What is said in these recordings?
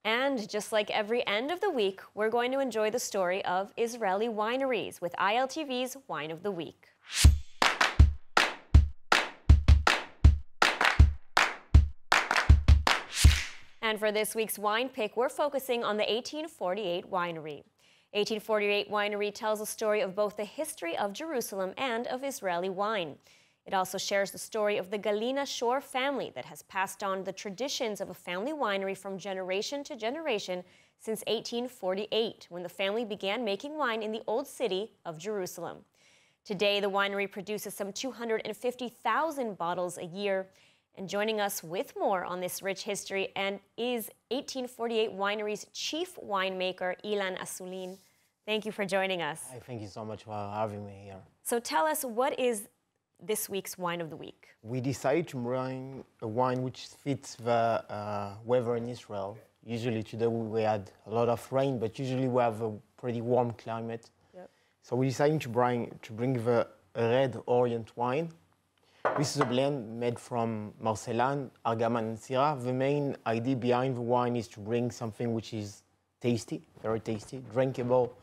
And just like every end of the week, we're going to enjoy the story of Israeli wineries with ILTV's Wine of the Week. And for this week's wine pick, we're focusing on the 1848 winery. 1848 winery tells a story of both the history of Jerusalem and of Israeli wine. It also shares the story of the Galina Shore family that has passed on the traditions of a family winery from generation to generation since 1848, when the family began making wine in the old city of Jerusalem. Today, the winery produces some 250,000 bottles a year. And joining us with more on this rich history and is 1848 Winery's chief winemaker, Ilan Assouline. Thank you for joining us. Hi, thank you so much for having me here. So tell us, what is this week's Wine of the Week? We decided to bring a wine which fits the weather in Israel. Usually today we had a lot of rain, but usually we have a pretty warm climate. Yep. So we decided to bring the red Orient wine. This is a blend made from Marselan, Argaman, and Syrah. The main idea behind the wine is to bring something which is tasty, very tasty, drinkable,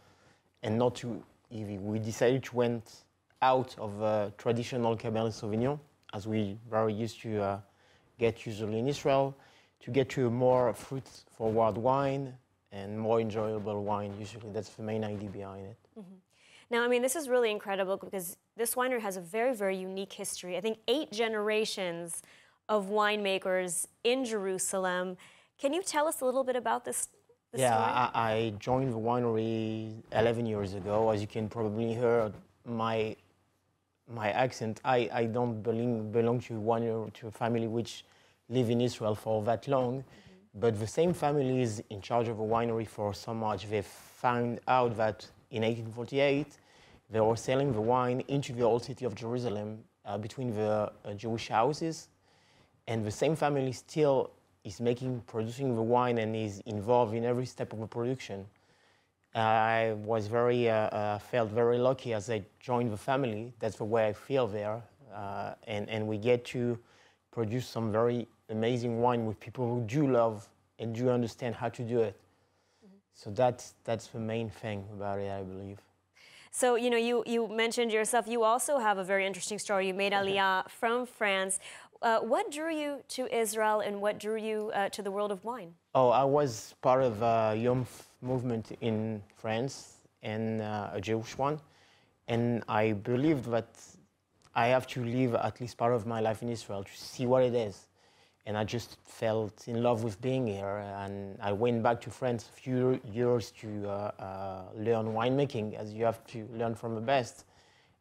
and not too heavy. We decided to went out of traditional Cabernet Sauvignon, as we very used to get usually in Israel, to get to a more fruit-forward wine and more enjoyable wine. Usually, that's the main idea behind it. Mm-hmm. Now, I mean, this is really incredible because this winery has a very, very unique history. I think 8 generations of winemakers in Jerusalem. Can you tell us a little bit about this story? I joined the winery 11 years ago. As you can probably hear my accent, I don't belong to a family which live in Israel for that long. Mm-hmm. But the same family is in charge of a winery for so much. They found out that in 1848, they were selling the wine into the old city of Jerusalem between the Jewish houses. And the same family still is producing the wine and is involved in every step of the production. I was felt very lucky as I joined the family. That's the way I feel there. And we get to produce some very amazing wine with people who do love and do understand how to do it. So that's the main thing about it, I believe. So, you know, you mentioned yourself, you also have a very interesting story. You made Aliyah from France. What drew you to Israel and what drew you to the world of wine? Oh, I was part of a young movement in France, and a Jewish one. And I believed that I have to live at least part of my life in Israel to see what it is. And I just felt in love with being here. And I went back to France a few years to learn winemaking, as you have to learn from the best.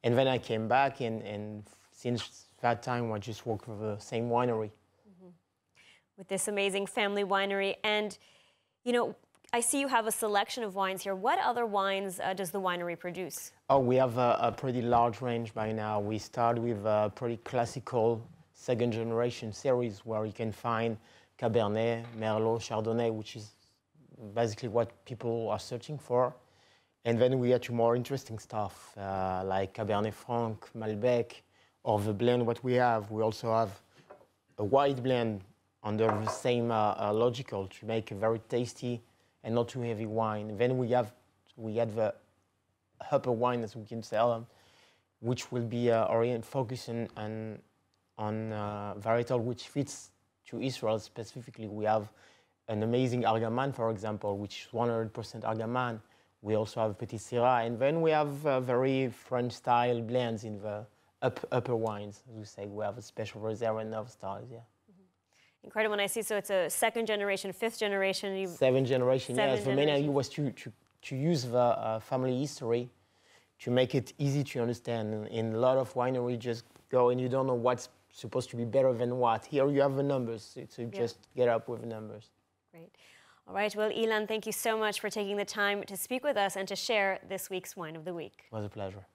And then I came back, and since that time, I just work for the same winery. Mm-hmm. With this amazing family winery. And, you know, I see you have a selection of wines here. What other wines does the winery produce? Oh, we have a pretty large range by now. We start with a pretty classical second-generation series where you can find Cabernet, Merlot, Chardonnay, which is basically what people are searching for. And then we get to more interesting stuff like Cabernet Franc, Malbec, or the blend what we have. We also have a white blend under the same logical to make a very tasty and not too heavy wine. Then we add the upper wine, as we can sell, which will be focusing on varietal which fits to Israel specifically. We have an amazing Argaman, for example, which is 100% Argaman. We also have Petit Syrah, and then we have very French-style blends in the upper wines, as we say. We have a special reserve and other styles, yeah. Mm-hmm. Incredible. When I see, so it's a 2nd generation, 5th generation. 7th generation, yes. The main idea was to use the family history to make it easy to understand. In a lot of wineries, just go and you don't know what's supposed to be better than what. Here you have the numbers, so just get up with the numbers. Great. All right, well, Ilan, thank you so much for taking the time to speak with us and to share this week's Wine of the Week. It was a pleasure.